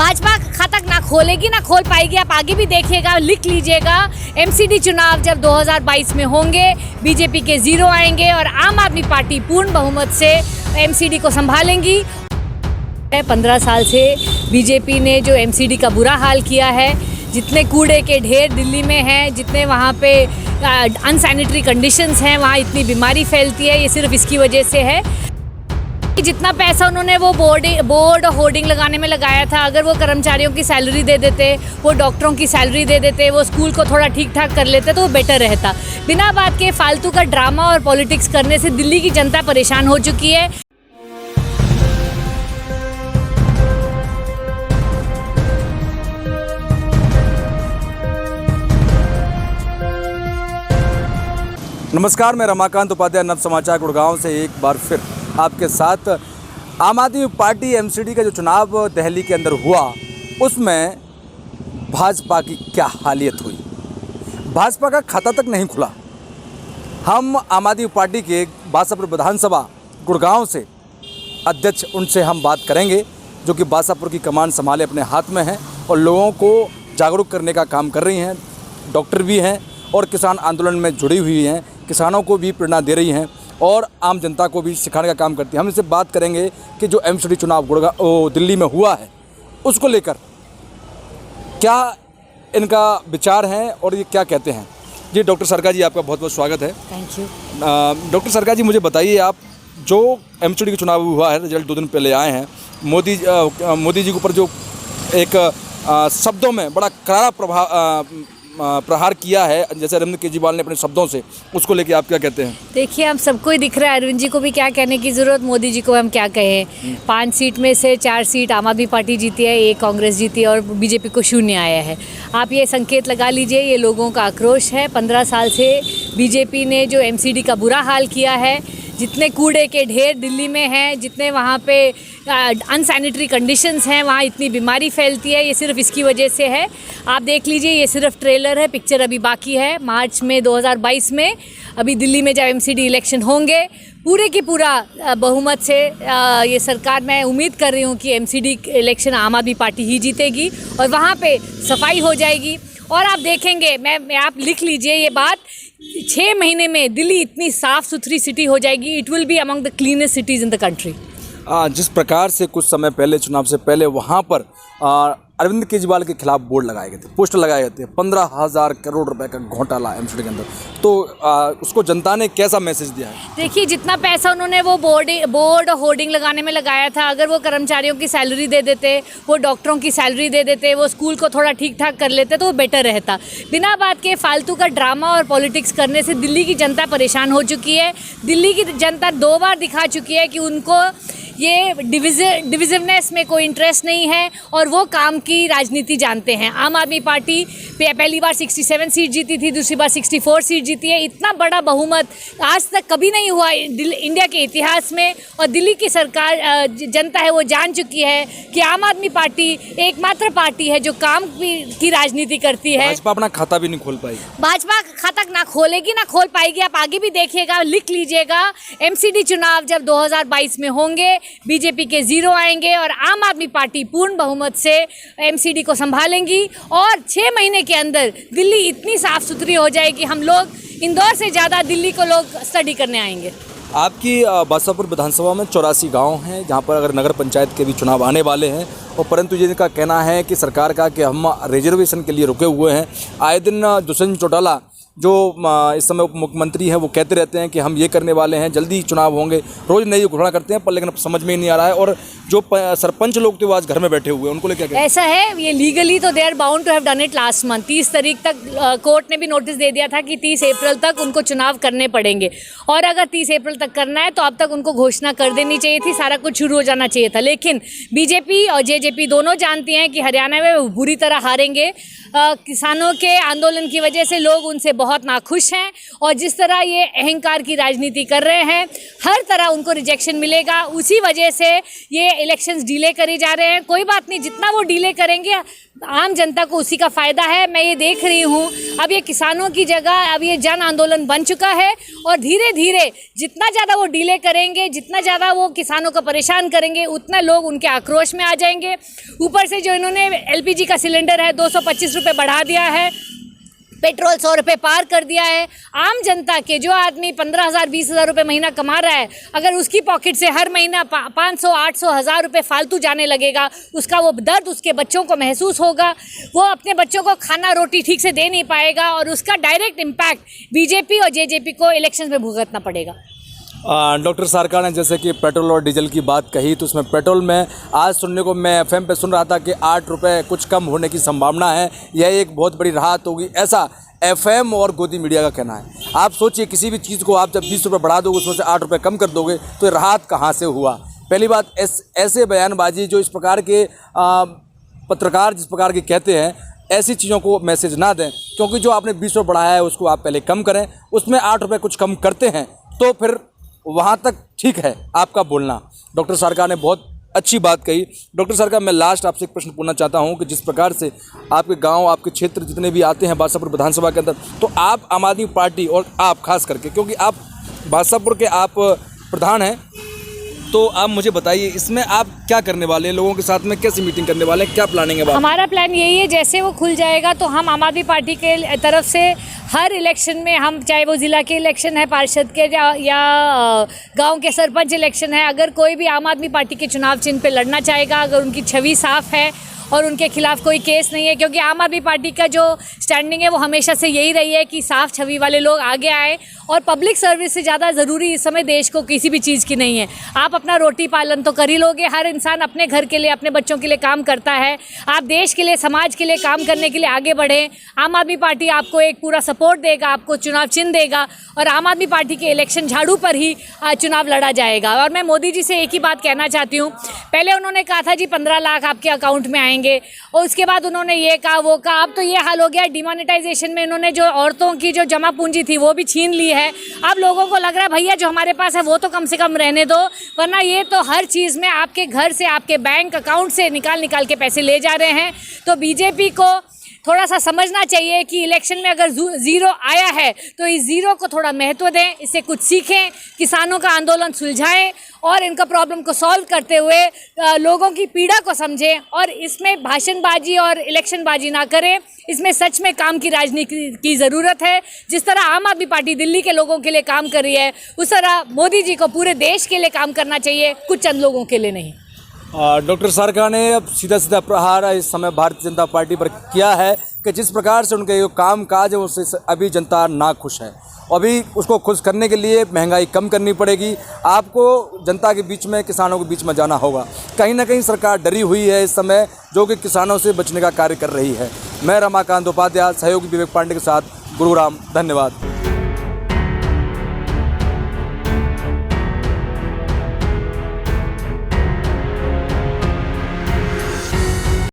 भाजपा खाता ना खोलेगी ना खोल पाएगी। आप आगे भी देखिएगा, लिख लीजिएगा। एमसीडी चुनाव जब 2022 में होंगे, बीजेपी के 0 आएंगे और आम आदमी पार्टी पूर्ण बहुमत से एमसीडी को संभालेंगी। 15 साल से बीजेपी ने जो एमसीडी का बुरा हाल किया है, जितने कूड़े के ढेर दिल्ली में हैं, जितने वहाँ पे अनसैनिटरी कंडीशंस हैं, वहाँ इतनी बीमारी फैलती है, ये सिर्फ इसकी वजह से है। जितना पैसा उन्होंने वो बोर्ड होर्डिंग लगाने में लगाया था, अगर वो कर्मचारियों की सैलरी दे देते, वो डॉक्टरों की सैलरी दे देते, वो स्कूल को थोड़ा ठीक ठाक कर लेते तो वो बेटर रहता। बिना बात के फालतू का ड्रामा और पॉलिटिक्स करने से दिल्ली की जनता परेशान हो चुकी है। नमस्कार, मैं रमाकांत उपाध्याय, नव समाचार गुड़गांव से एक बार फिर आपके साथ। आम आदमी पार्टी एमसीडी का जो चुनाव दिल्ली के अंदर हुआ, उसमें भाजपा की क्या हालियत हुई। भाजपा का खाता तक नहीं खुला। हम आम आदमी पार्टी के बासापुर विधानसभा गुड़गांव से अध्यक्ष, उनसे हम बात करेंगे, जो कि बासापुर की कमान संभाले अपने हाथ में हैं और लोगों को जागरूक करने का काम कर रही हैं। डॉक्टर भी हैं और किसान आंदोलन में जुड़ी हुई हैं, किसानों को भी प्रेरणा दे रही हैं और आम जनता को भी सिखाने का काम करती हैं। हम इससे बात करेंगे कि जो एमसीडी चुनाव दिल्ली में हुआ है, उसको लेकर क्या इनका विचार है और ये क्या कहते हैं। जी डॉक्टर सरकार जी, आपका बहुत बहुत स्वागत है। Thank you. डॉक्टर सरकार जी, मुझे बताइए, आप जो एमसीडी का चुनाव हुआ है, रिजल्ट 2 दिन पहले आए हैं, मोदी जी के ऊपर जो एक शब्दों में बड़ा करारा प्रहार किया है, जैसे अरविंद केजरीवाल ने अपने शब्दों से, उसको लेके आप क्या कहते हैं। देखिए, हम सबको ही दिख रहा है, अरविंद जी को भी क्या कहने की ज़रूरत, मोदी जी को हम क्या कहें। 5 सीट में से 4 सीट आम आदमी पार्टी जीती है, 1 कांग्रेस जीती है और बीजेपी को 0 आया है। आप ये संकेत लगा लीजिए, ये लोगों का आक्रोश है। 15 साल से बीजेपी ने जो एमसीडी का बुरा हाल किया है, जितने कूड़े के ढेर दिल्ली में हैं, जितने वहाँ पे अनसैनिटरी कंडीशंस हैं, वहाँ इतनी बीमारी फैलती है, ये सिर्फ इसकी वजह से है। आप देख लीजिए, ये सिर्फ ट्रेलर है, पिक्चर अभी बाकी है। मार्च में 2022 में अभी दिल्ली में जब एमसीडी इलेक्शन होंगे, पूरे की पूरा बहुमत से ये सरकार, मैं उम्मीद कर रही हूँ कि एमसीडी इलेक्शन आम आदमी पार्टी ही जीतेगी और वहाँ पे सफाई हो जाएगी। और आप देखेंगे, आप लिख लीजिए ये बात, 6 महीने में दिल्ली इतनी साफ़ सुथरी सिटी हो जाएगी, it will be among the cleanest cities in the country. जिस प्रकार से कुछ समय पहले, चुनाव से पहले, वहाँ पर अरविंद केजरीवाल के खिलाफ बोर्ड लगाए गए थे, पोस्टर लगाए गए थे, 15,000 करोड़ रुपए का घोटाला एमसीडी के अंदर, तो उसको जनता ने कैसा मैसेज दिया है। देखिए, जितना पैसा उन्होंने वो बोर्ड होर्डिंग लगाने में लगाया था, अगर वो कर्मचारियों की सैलरी दे देते, वो डॉक्टरों की सैलरी दे देते, वो स्कूल को थोड़ा ठीक ठाक कर लेते तो वो बेटर रहता। बिना बात के फालतू का ड्रामा और पॉलिटिक्स करने से दिल्ली की जनता परेशान हो चुकी है। दिल्ली की जनता 2 बार दिखा चुकी है कि उनको ये डिविजिवनेस में कोई इंटरेस्ट नहीं है और वो काम की राजनीति जानते हैं। आम आदमी पार्टी पहली बार 67 सीट जीती थी, दूसरी बार 64 सीट जीती है। इतना बड़ा बहुमत आज तक कभी नहीं हुआ इंडिया के इतिहास में। और दिल्ली की सरकार, जनता है, वो जान चुकी है कि आम आदमी पार्टी एकमात्र पार्टी है जो काम की राजनीति करती है। भाजपा अपना खाता भी नहीं खोल पाएगी। भाजपा खाता ना खोलेगी ना खोल पाएगी। आप आगे भी देखिएगा, लिख लीजिएगा। एमसीडी चुनाव जब 2022 में होंगे, बीजेपी के 0 आएंगे और आम आदमी पार्टी पूर्ण बहुमत से एमसीडी को संभालेंगी और 6 महीने के अंदर दिल्ली इतनी साफ सुथरी हो जाएगी, हम लोग इंदौर से ज़्यादा दिल्ली को लोग स्टडी करने आएंगे। आपकी बासापुर विधानसभा में 84 गांव हैं, जहां पर अगर नगर पंचायत के भी चुनाव आने वाले हैं, और परंतु जिनका कहना है कि सरकार का कि हम रिजर्वेशन के लिए रुके हुए हैं। आए दिन दुष्यंत चौटाला, जो इस समय उप मुख्यमंत्री हैं, वो कहते रहते हैं कि हम ये करने वाले हैं, जल्दी चुनाव होंगे, रोज़ नई घोषणा करते हैं, पर लेकिन समझ में ही नहीं आ रहा है। और जो सरपंच लोग थे वो आज घर में बैठे हुए हैं, उनको लेकर क्या ऐसा है, ये लीगली तो they are bound to have done it last month. 30 तारीख तक कोर्ट ने भी नोटिस दे दिया था कि 30 अप्रैल तक उनको चुनाव करने पड़ेंगे और अगर 30 अप्रैल तक करना है तो अब तक उनको घोषणा कर देनी चाहिए थी, सारा कुछ शुरू हो जाना चाहिए था। लेकिन बीजेपी और जेजेपी दोनों जानती हैं कि हरियाणा में वो बुरी तरह हारेंगे। किसानों के आंदोलन की वजह से लोग उनसे बहुत नाखुश हैं और जिस तरह ये अहंकार की राजनीति कर रहे हैं, हर तरह उनको रिजेक्शन मिलेगा। उसी वजह से ये इलेक्शंस डिले करे जा रहे हैं। कोई बात नहीं, जितना वो डिले करेंगे आम जनता को उसी का फ़ायदा है। मैं ये देख रही हूँ अब ये किसानों की जगह अब ये जन आंदोलन बन चुका है और धीरे धीरे जितना ज़्यादा वो डिले करेंगे, जितना ज़्यादा वो किसानों को परेशान करेंगे, उतना लोग उनके आक्रोश में आ जाएंगे। ऊपर से जो इन्होंने LPG का सिलेंडर है 225 रुपये बढ़ा दिया है, पेट्रोल 100 रुपये पार कर दिया है। आम जनता के जो आदमी 15,000 20,000 रुपये महीना कमा रहा है, अगर उसकी पॉकेट से हर महीना 500 800 1000 रुपये फालतू जाने लगेगा, उसका वो दर्द उसके बच्चों को महसूस होगा। वो अपने बच्चों को खाना रोटी ठीक से दे नहीं पाएगा और उसका डायरेक्ट इम्पैक्ट BJP और JJP को इलेक्शन में भुगतना पड़ेगा। डॉक्टर सरकार ने जैसे कि पेट्रोल और डीजल की बात कही, तो उसमें पेट्रोल में आज सुनने को मैं FM पे सुन रहा था कि 8 रुपये कुछ कम होने की संभावना है। यह एक बहुत बड़ी राहत होगी, ऐसा FM और गोदी मीडिया का कहना है। आप सोचिए किसी भी चीज़ को आप जब 20 रुपये बढ़ा दोगे, उसमें से 8 रुपये कम कर दोगे, तो ये राहत कहाँ से हुआ। पहली बात, ऐसे बयानबाजी जो इस प्रकार के पत्रकार जिस प्रकार के कहते हैं, ऐसी चीज़ों को मैसेज ना दें, क्योंकि जो आपने 20 रुपये बढ़ाया है उसको आप पहले कम करें, उसमें 8 रुपये कुछ कम करते हैं तो फिर वहाँ तक ठीक है आपका बोलना। डॉक्टर सरकार ने बहुत अच्छी बात कही। डॉक्टर सरकार, मैं लास्ट आपसे एक प्रश्न पूछना चाहता हूँ कि जिस प्रकार से आपके गांव, आपके क्षेत्र जितने भी आते हैं बादशाहपुर विधानसभा के अंदर, तो आप आम आदमी पार्टी और आप खास करके, क्योंकि आप बादशाहपुर के आप प्रधान हैं, तो आप मुझे बताइए इसमें आप क्या करने वाले हैं, लोगों के साथ में कैसी मीटिंग करने वाले हैं, क्या प्लानिंग है? हमारा प्लान यही है, जैसे वो खुल जाएगा तो हम आम आदमी पार्टी के तरफ से हर इलेक्शन में, हम चाहे वो ज़िला के इलेक्शन है, पार्षद के या गांव के सरपंच इलेक्शन है, अगर कोई भी आम आदमी पार्टी के चुनाव चिन्ह पे लड़ना चाहेगा, अगर उनकी छवि साफ़ है और उनके खिलाफ कोई केस नहीं है, क्योंकि आम आदमी पार्टी का जो स्टैंडिंग है वो हमेशा से यही रही है कि साफ छवि वाले लोग आगे आए। और पब्लिक सर्विस से ज़्यादा ज़रूरी इस समय देश को किसी भी चीज़ की नहीं है। आप अपना रोटी पालन तो कर ही लोगे, हर इंसान अपने घर के लिए, अपने बच्चों के लिए काम करता है। आप देश के लिए, समाज के लिए काम करने के लिए आगे बढ़ें। आम आदमी पार्टी आपको एक पूरा सपोर्ट देगा, आपको चुनाव चिन्ह देगा और आम आदमी पार्टी के इलेक्शन झाड़ू पर ही चुनाव लड़ा जाएगा। और मैं मोदी जी से एक ही बात कहना चाहती हूँ, पहले उन्होंने कहा था जी 15 लाख आपके अकाउंट में आएंगे और उसके बाद उन्होंने ये कहा वो कहा, अब तो ये हाल हो गया डिमोनेटाइजेशन में इन्होंने जो औरतों की जो जमा पूंजी थी वो भी छीन ली है। अब लोगों को लग रहा है भैया जो हमारे पास है वो तो कम से कम रहने दो, वरना ये तो हर चीज़ में आपके घर से, आपके बैंक अकाउंट से निकाल के पैसे ले जा रहे हैं। तो BJP को थोड़ा सा समझना चाहिए कि इलेक्शन में अगर ज़ीरो आया है तो इस ज़ीरो को थोड़ा महत्व दें, इससे कुछ सीखें, किसानों का आंदोलन सुलझाएं और इनका प्रॉब्लम को सॉल्व करते हुए लोगों की पीड़ा को समझें और इसमें भाषणबाजी और इलेक्शनबाजी ना करें। इसमें सच में काम की राजनीति की ज़रूरत है। जिस तरह आम आदमी पार्टी दिल्ली के लोगों के लिए काम कर रही है, उस तरह मोदी जी को पूरे देश के लिए काम करना चाहिए, कुछ चंद लोगों के लिए नहीं। डॉक्टर सरकार ने अब सीधा प्रहार इस समय भारतीय जनता पार्टी पर किया है कि जिस प्रकार से उनके जो काम काज है उससे अभी जनता ना खुश है। अभी उसको खुश करने के लिए महंगाई कम करनी पड़ेगी, आपको जनता के बीच में, किसानों के बीच में जाना होगा। कहीं ना कहीं सरकार डरी हुई है इस समय, जो कि किसानों से बचने का कार्य कर रही है। मैं रमाकांत उपाध्याय, सहयोगी विवेक पांडे के साथ गुरुग्राम। धन्यवाद।